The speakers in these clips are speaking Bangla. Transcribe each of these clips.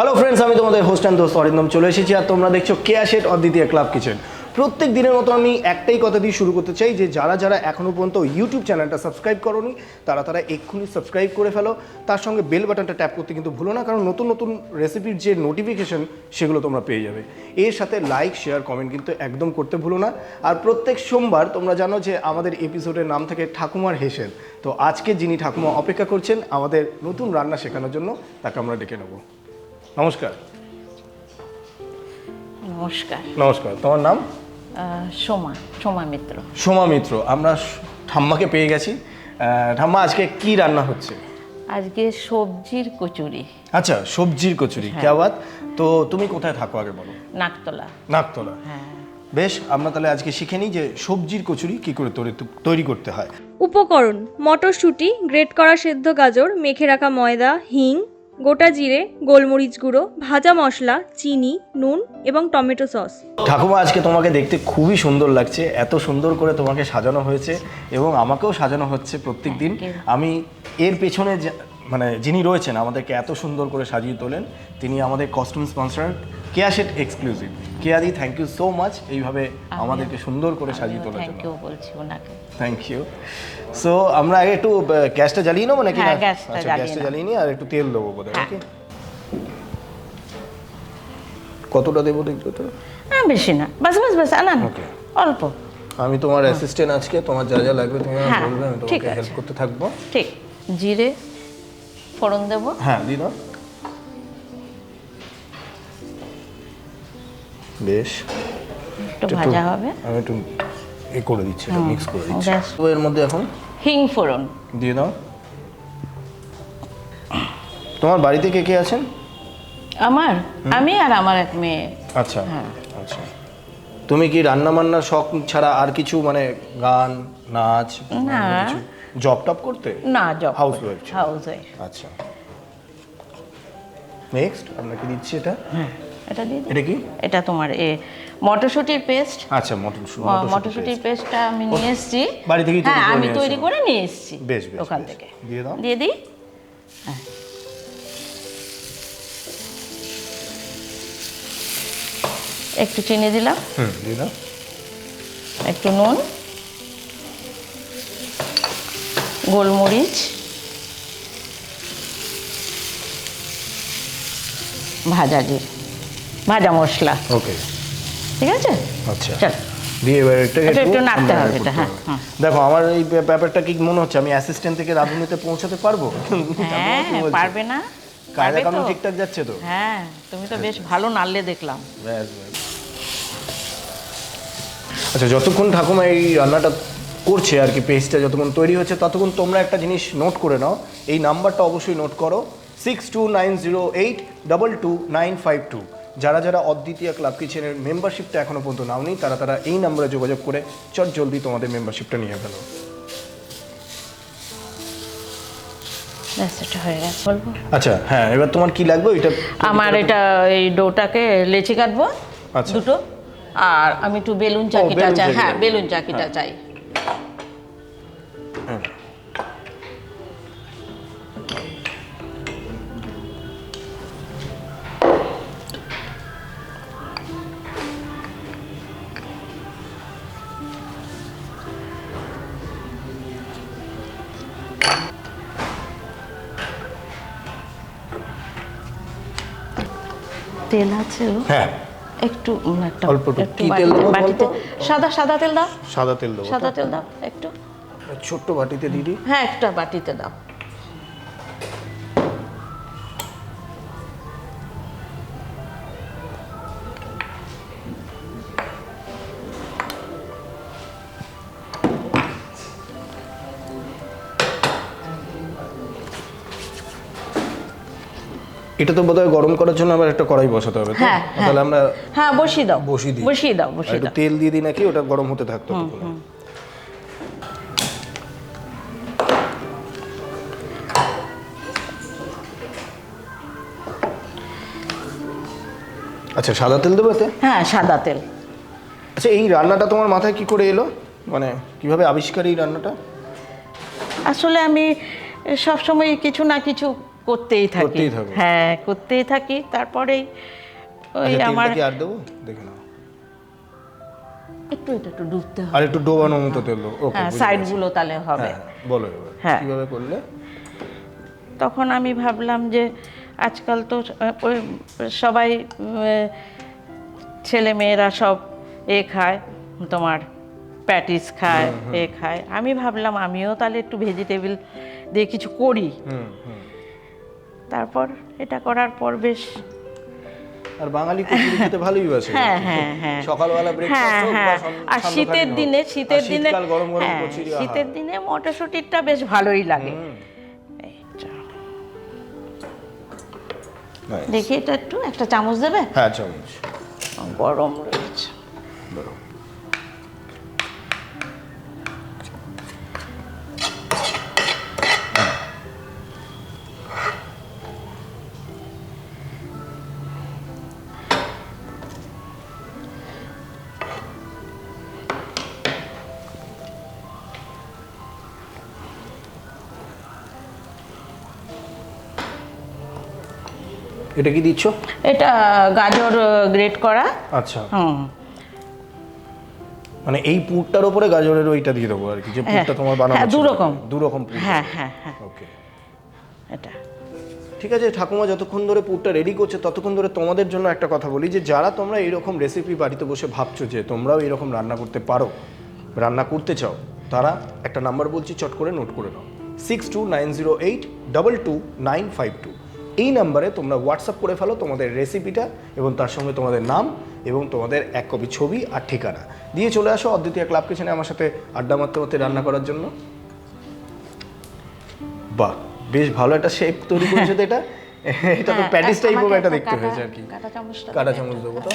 হ্যালো ফ্রেন্ডস, আমি তোমাদের হোস্ট অ্যান্ড দোস্ত অরিন্দম চলে এসেছি, আর তোমরা দেখছো কেয়াশেট অদ্বিতীয় ক্লাব কিচেন। প্রত্যেক দিনের মতো আমি একটাই কথা দিয়ে শুরু করতে চাই যে যারা যারা এখনও পর্যন্ত ইউটিউব চ্যানেলটা সাবস্ক্রাইব করোনি তারা এক্ষুনি সাবস্ক্রাইব করে ফেলো, তার সঙ্গে বেল বাটনটা ট্যাপ করতে কিন্তু ভুলো না, কারণ নতুন নতুন রেসিপির যে নোটিফিকেশন সেগুলো তোমরা পেয়ে যাবে। এর সাথে লাইক শেয়ার কমেন্ট কিন্তু একদম করতে ভুলো না। আর প্রত্যেক সোমবার তোমরা জানো যে আমাদের এপিসোডের নাম থাকে ঠাকুমার হেসেল। তো আজকে যিনি ঠাকুমা অপেক্ষা করছেন আমাদের নতুন রান্না শেখানোর জন্য, তাকে আমরা ডেকে নেব। নমস্কার। নমস্কার। নমস্কার, তোমার নাম? সোমা মিত্র। সোমা মিত্র। আমরা ঠাম্মাকে পেয়ে গেছি। ঠাম্মা, আজকে কি রান্না হচ্ছে? আজকে সবজির কচুরি। আচ্ছা, সবজির কচুরি, क्या बात। তো তুমি কোথায় থাকো আগে বলো? নাকতলা। নাকতলা, হ্যাঁ। বেশ, আমরা তাহলে আজকে শিখে নিই যে সবজির কচুরি কি করে তৈরি করতে হয়। উপকরণ: মটরশুঁটি, গ্রেট করা সেদ্ধ গাজর, মেখে রাখা ময়দা, হিং, গোটা জিরে, গোলমরিচ গুঁড়ো, ভাজা মশলা, চিনি, নুন এবং টমেটো সস। ঠাকুমা, আজকে তোমাকে দেখতে খুবই সুন্দর লাগছে, এত সুন্দর করে তোমাকে সাজানো হয়েছে এবং আমাকেও সাজানো হচ্ছে প্রত্যেক দিন। আমি এর পেছনে মানে যিনি রয়েছেন আমাদেরকে এত সুন্দর করে সাজিয়ে তোলেন, তিনি আমাদের কস্টিউম স্পন্সর কেয়াশেট এক্সক্লুসিভ। কেয়াদি, থ্যাংক ইউ সো মাচ এইভাবে আমাদেরকে সুন্দর করে সাজিয়ে তোলার জন্য। থ্যাংক ইউ বলছি ওনাকে। Thank you. সো আমরা আগে একটু গ্যাসটা জ্বালিয়ে নেবো নাকি? হ্যাঁ, না, গ্যাসটা জ্বালিয়ে নিই আর একটু তেল দেবো বোধহয়। হ্যাঁ। ওকে, কতটা দেবো দেখবো তো? হ্যাঁ, বেশি না, বাস বাস বাস, আনান ওকে, অল্প। আমি তোমার অ্যাসিস্ট্যান্ট, আজকে তোমার যা যা লাগবে তুমি আমাকে বলবে, আমি ঠিক তোমাকে আছে। হেল্প করতে থাকবো। ঠিক। জিরে ফোড়ন দেবো। হ্যাঁ, দিই দাও। বেশ, একটু ভাজা হবে। আমি একটু করে দিচ্ছি, এটা মিক্স করে দিচ্ছি। ব্যাস। তো এর মধ্যে এখন হিং ফোড়ন দিয়ে দাও। তোমার বাড়িতে কে কে আছেন? আমি আর আমার এক মেয়ে। আচ্ছা, হ্যাঁ। আচ্ছা। তুমি কি রান্না বান্নার শখ ছাড়া আর কিছু, মানে গান, নাচ, না। জব টপ করতে? না, জব। হাউসওয়াইফ। হাউসওয়াইফ। আচ্ছা, নেক্সট আপনাকে দিচ্ছি এটা। হ্যাঁ, এটা দিয়ে দিই। এটা কি? এটা তোমার মটরশুঁটির পেস্ট। আচ্ছা, মটরশুঁটির পেস্টটা আমি নিয়ে এসেছি বাড়ি থেকে। হ্যাঁ, আমি তৈরি করে নিয়ে এসেছি। বেশ বেশ, ওখান থেকে দিয়ে দাও। দিয়ে দিই। হ্যাঁ, একটু চিনি দিলাম। দিয়ে দাও। একটু নুন, গোলমরিচ, ভাজা মশলা। ওকে, ঠিক আছে। আচ্ছা, চল দিয়ে এবার একটু নাড়তে হবে এটা। হ্যাঁ, দেখো, আমার এই ব্যাপারটা কি মনে হচ্ছে আমি অ্যাসিস্ট্যান্ট থেকে রাঁধুনিতে পৌঁছাতে পারবো? হ্যাঁ, পারবে না? কায়দা পারবে কানুন তো? ঠিকঠাক যাচ্ছে তো? হ্যাঁ, তুমি তো বেশ ভালো নাড়লে দেখলাম। ব্যাস ব্যাস। আচ্ছা, যতক্ষণ ঠাকুমা এই রান্নাটা করছে আর কি, পেস্টটা যতক্ষণ তৈরি হচ্ছে, ততক্ষণ তোমরা একটা জিনিস নোট করে নাও। এই নাম্বারটা অবশ্যই নোট করো, 6290822952। যারা যারা অদ্বিতীয় ক্লাব কিচেনের মেম্বারশিপটা এখনও পর্যন্ত নাওনি তারা এই নাম্বারে যোগাযোগ করে চট জলদি তোমাদের মেম্বারশিপটা নিয়ে ফেলো। ব্যাস, এটা হয়ে গেছে। বলবো? আচ্ছা, হ্যাঁ, এবার তোমার কি লাগবে? এটা আমার এটা এই ডোটাকে লেচি কাটবো। আচ্ছা। দুটো। আর আমি একটু বেলুন চাকিটা বেলুন চাই। চাকি। হ্যাঁ, বেলুন চাকিটা চাই। হ্যাঁ। তেল আছে? হ্যাঁ, একটু অল্প একটু। কি তেল দেবো বাটিতে সাদা তেল দাও। সাদা তেল দেবো? সাদা তেল দাও একটু। ছোট্ট বাটিতে দিদি। হ্যাঁ, একটা বাটিতে দাও। এটা তো বোধহয় গরম করার জন্য আবার একটা কড়াই বসাতে হবে। হ্যাঁ, তাহলে আমরা হ্যাঁ বসিয়ে দাও। বসিয়ে দিই। বসিয়ে দাও। একটু তেল দিয়ে দিই নাকি, ওটা গরম হতে থাকতো। আচ্ছা, সাদা তেল দেবো এতে? হ্যাঁ, সাদা তেল। আচ্ছা, এই রান্নাটা তোমার মাথায় কি করে এলো, মানে কিভাবে আবিষ্কার এই রান্নাটা? আসলে আমি সবসময় কিছু না কিছু করতেই থাকি। করতেই থাকো? হ্যাঁ, করতেই থাকি। তারপরেই ওই আচ্ছা, আমার তেলটা কি আর দেবো? দেখে নাও। একটু এটা একটু ডুবতে হবে। আর একটু ডোবানোর মতো তেল দেবো। ওকে, হ্যাঁ, সাইডগুলো তাহলে হবে। বলো এবার হ্যাঁ। কিভাবে করলে? তখন আমি ভাবলাম যে আজকাল তো ওই সবাই ছেলে মেয়েরা সব খায়, তোমার প্যাটিস খায়, খায়। আমি ভাবলাম আমিও তাহলে একটু ভেজিটেবল দিয়ে কিছু করি। তারপর এটা করার পর বেশ। আর বাঙালি কচুরি খেতে ভালোই বাসে। হ্যাঁ হ্যাঁ হ্যাঁ, সকালবেলা ব্রেকফাস্ট হোক বা আর শীতের দিনে শীতকাল গরম গরম কচুরি, শীতের দিনে মটরশুঁটিটা বেশ ভালোই লাগে। দেখি এটা একটু একটা চামচ দেবে? হ্যাঁ, চামচ। গরম রয়েছে। এটা কি দিচ্ছ? এটা গাজর গ্রেট করা। আচ্ছা, মানে এই পুরটার উপরে গাজরের ওইটা দিয়ে দেবো আর কি, যে পুরটা তোমার বানানো। হ্যাঁ, দু রকম পুর। হ্যাঁ হ্যাঁ হ্যাঁ, ওকে, এটা ঠিক আছে। ঠাকুমা যতক্ষণ ধরে পুরটা রেডি করছে ততক্ষণ ধরে তোমাদের জন্য একটা কথা বলি, যে যারা তোমরা এইরকম রেসিপি বাড়িতে বসে ভাবছো যে তোমরাও এরকম রান্না করতে পারো, রান্না করতে চাও, তারা একটা নাম্বার বলছি, চট করে নোট করে নাও। 6290822952। এই নাম্বারে তোমরা হোয়াটসঅ্যাপ করে ফেলো তোমাদের রেসিপিটা এবং তার সঙ্গে তোমাদের নাম এবং তোমাদের এক কপি ছবি আর ঠিকানা দিয়ে চলে আসো অদ্বিতীয় ক্লাব কিচেনে আমার সাথে আড্ডা মারতে মারতে রান্না করার জন্য। বাহ, বেশ ভালো একটা শেপ তৈরি করেছে তো এটা। এটা তো প্যাটিস টাইপের একটা দেখতে হয়েছে আর কি। কাঁটা চামচ দেবো তো।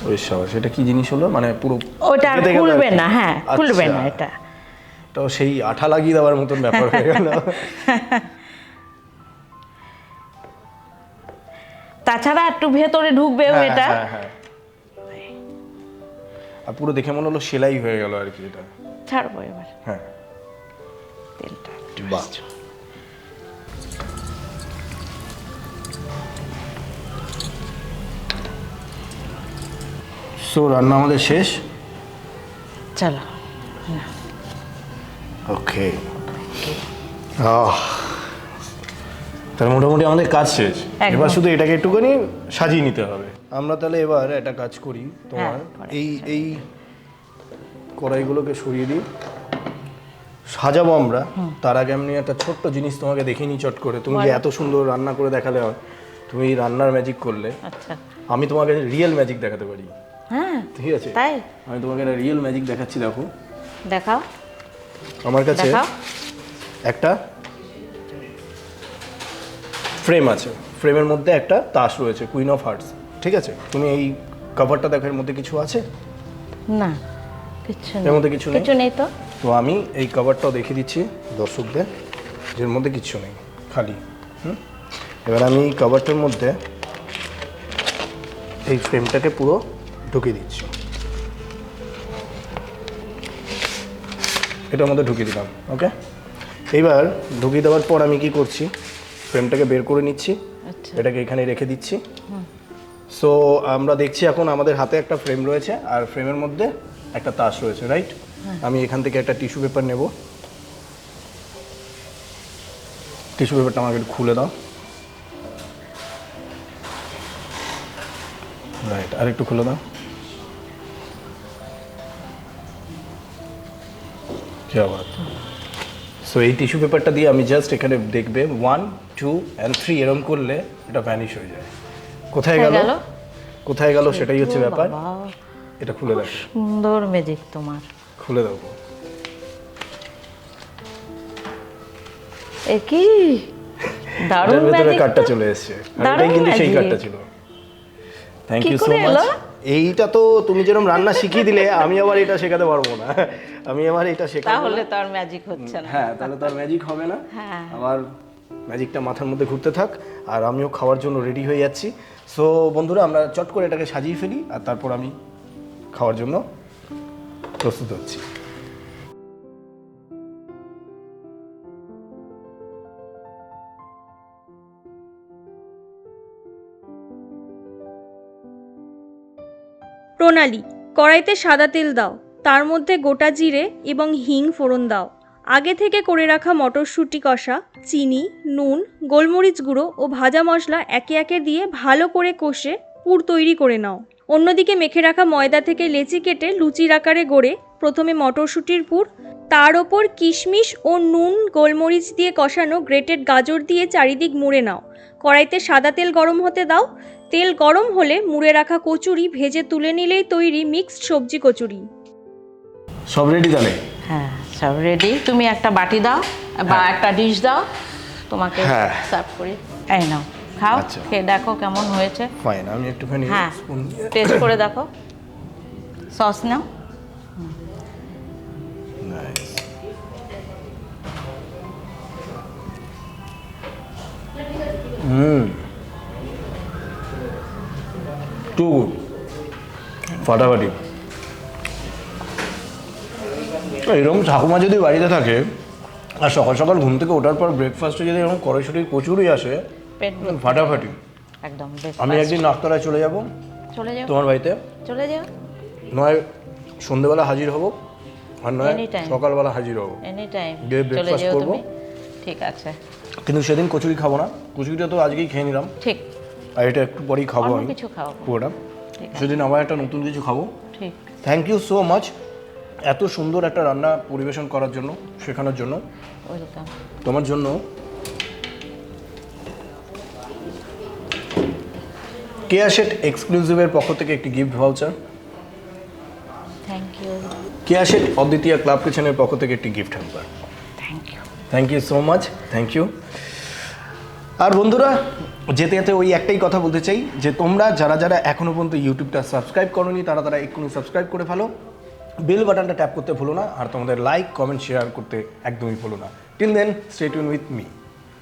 ওই সাবাস, এটা কি জিনিস হলো? মানে পুরো ওটা খুলবে না। হ্যাঁ, খুলবে না। এটা তো সেই আঠা লাগিয়ে দেওয়ার মতন ব্যাপার হয়ে গেল। তাছাড়া একটু ভেতরে ঢুকবেও এটা। আর পুরো দেখে মনে হলো সেলাই হয়ে গেল আর কি। এটা ছাড়বো এবার। হ্যাঁ, তেলটা বাহ। সো রান্না আমাদের শেষ। চলো। ওকে, তার মোটামুটি আমাদের কাজ শেষ। এবার শুধু এটাকে একটুখানি সাজিয়ে নিতে হবে। আমরা তাহলে এবার একটা কাজ করি, তোমার এই কড়াইগুলোকে সরিয়ে দিই, সাজাবো আমরা। তার আগে আমি একটা ছোট্ট জিনিস তোমাকে দেখিয়ে নিই চট করে। তুমি যে এত সুন্দর রান্না করে দেখালে, তুমি রান্নার ম্যাজিক করলে, আচ্ছা, আমি তোমাকে রিয়েল ম্যাজিক দেখাতে পারি। হ্যাঁ, ঠিক আছে, তাই আমি তোমাকে একটা রিয়েল ম্যাজিক দেখাচ্ছি। দেখো, দেখাও। আমার কাছে একটা ফ্রেম আছে, ফ্রেমের মধ্যে একটা তাস রয়েছে, কুইন অফ হার্টস। ঠিক আছে, তুমি এই কভারটা দেখো, এর মধ্যে কিছু আছে? না, কিছু নেই। এর মধ্যে কিছু নেই তো। তো আমি এই কভারটাও দেখিয়ে দিচ্ছি দর্শকদের, এর মধ্যে কিচ্ছু নেই, খালি। এবার আমি এই কভারটার মধ্যে এই ফ্রেমটাকে পুরো ঢুকিয়ে দিচ্ছি। এটার মধ্যে ঢুকিয়ে দিলাম। ওকে, এইবার ঢুকিয়ে দেওয়ার পর আমি কি করছি, ফ্রেমটাকে বের করে নিচ্ছি, এটাকে এখানে রেখে দিচ্ছি। সো আমরা দেখছি এখন আমাদের হাতে একটা ফ্রেম রয়েছে আর ফ্রেমের মধ্যে একটা তাস রয়েছে, রাইট? আমি এখান থেকে একটা টিস্যু পেপার নেব। টিস্যু পেপারটা আমাকে একটু খুলে দাও। রাইট, আর একটু খুলে দাও। কি আবার? সো এই টিস্যু পেপারটা দিয়ে আমি জাস্ট এখানে দেখবে 1 2 and 3 এরকম করলে এটা ভ্যানিশ হয়ে যায়। কোথায় গেল কোথায় গেল সেটাই হচ্ছে ব্যাপার। এটা খুলে দেখো, সুন্দর ম্যাজিক তোমার। খুলে দাও। এ কি দারুণ ম্যাজিক, কাটটা চলে এসেছে। এটাই কিন্তু সেই কাটটা ছিল। Thank you so much. এইটা তো তুমি যেরকম রান্না শিখিয়ে দিলে, আমি আবার এটা শেখাতে পারবো না। আমি আবার এটা শেখাবো, তাহলে তো আর ম্যাজিক হচ্ছে না। হ্যাঁ, তাহলে তো আর ম্যাজিক হবে না। হ্যাঁ, আমার ম্যাজিকটা মাথার মধ্যে ঘুরতে থাক আর আমিও খাওয়ার জন্য রেডি হয়ে যাচ্ছি। সো বন্ধুরা, আমরা চট করে এটাকে সাজিয়ে ফেলি আর তারপর আমি খাওয়ার জন্য প্রস্তুত হচ্ছি। প্রণালী: কড়াইতে সাদা তেল দাও, তার মধ্যে গোটা জিরে এবং হিং ফোড়ন দাও। আগে থেকে করে রাখা মটরশুঁটি কষা, চিনি, নুন, গোলমরিচ গুঁড়ো ও ভাজা মশলা একে একে দিয়ে ভালো করে কষে পুর তৈরি করে নাও। অন্যদিকে মেখে রাখা ময়দা থেকে লেচি কেটে লুচির আকারে গড়ে প্রথমে মটরশুঁটির পুর, তার ওপর কিশমিশ ও নুন গোলমরিচ দিয়ে কষানো গ্রেটেড গাজর দিয়ে চারিদিক মুড়ে নাও। কড়াইতে সাদা তেল গরম হতে দাও। তেল গরম হলে মুড়ে রাখা কচুরি ভেজে তুলে নিলেই তৈরি মিক্সড সবজি কচুরি। সব রেডি তাহলে? হ্যাঁ, সব রেডি। তুমি একটা বাটি দাও বা একটা ডিশ দাও, তোমাকে হ্যাঁ। সার্ভ করি। এই নাও, খাও, আচ্ছা। খেয়ে দেখো কেমন হয়েছে। ফাইন, আমি একটুখানি হ্যাঁ, স্পুন দিয়ে টেস্ট করে দেখো। সস নাও। নাইস। টু গুড, ফাটাফাটি। এরকম ঠাকুমা যদি বাড়িতে থাকে আর সকাল সকাল ঘুম থেকে ওঠার পর ব্রেকফাস্টে যদি এরকম কড়াইশুঁটির কচুরি আসে, পেট ফাটাফাটি। একদম আমি একদিন নাকতলায় চলে যাব চলে যাও, তোমার বাড়িতে, চলে যাও। নয় সন্ধেবেলা হাজির হব আর নয় Anytime. সকালবেলা হাজির হব, এনি টাইম গিয়ে চলে breakfast যাও করবো। তুমি। ঠিক আছে, কিন্তু সেদিন কচুরি খাবো না, কচুরিটা তো আজকেই খেয়ে নিলাম ঠিক। আর এটা একটু পরেই খাবো অন্য আমি কিছু খাও। পুরোটা। ঠিক আছে, সেদিন আবার একটা নতুন কিছু খাবো। ঠিক। থ্যাংক ইউ সো মাচ এত সুন্দর একটা রান্না পরিবেশন করার জন্য, শেখানোর জন্য। ওয়েলকাম। তোমার জন্য কেয়াশেট এক্সক্লুসিভের পক্ষ থেকে একটি gift voucher, thank you. Keyasheth অদ্বিতীয় ক্লাব কিচেনের পক্ষ থেকে একটি gift hamper. Thank you. Thank you so much, thank you. আর বন্ধুরা, যেতে যেতে ওই একটাই কথা বলতে চাই যে তোমরা যারা যারা এখনও পর্যন্ত ইউটিউবটা সাবস্ক্রাইব করোনি তারা এক্ষুনি সাবস্ক্রাইব করে ফেলো, বেল বাটনটা ট্যাপ করতে ভুলো না, আর তোমাদের লাইক কমেন্ট শেয়ার করতে একদমই ভুলো না। Till then stay tune with me.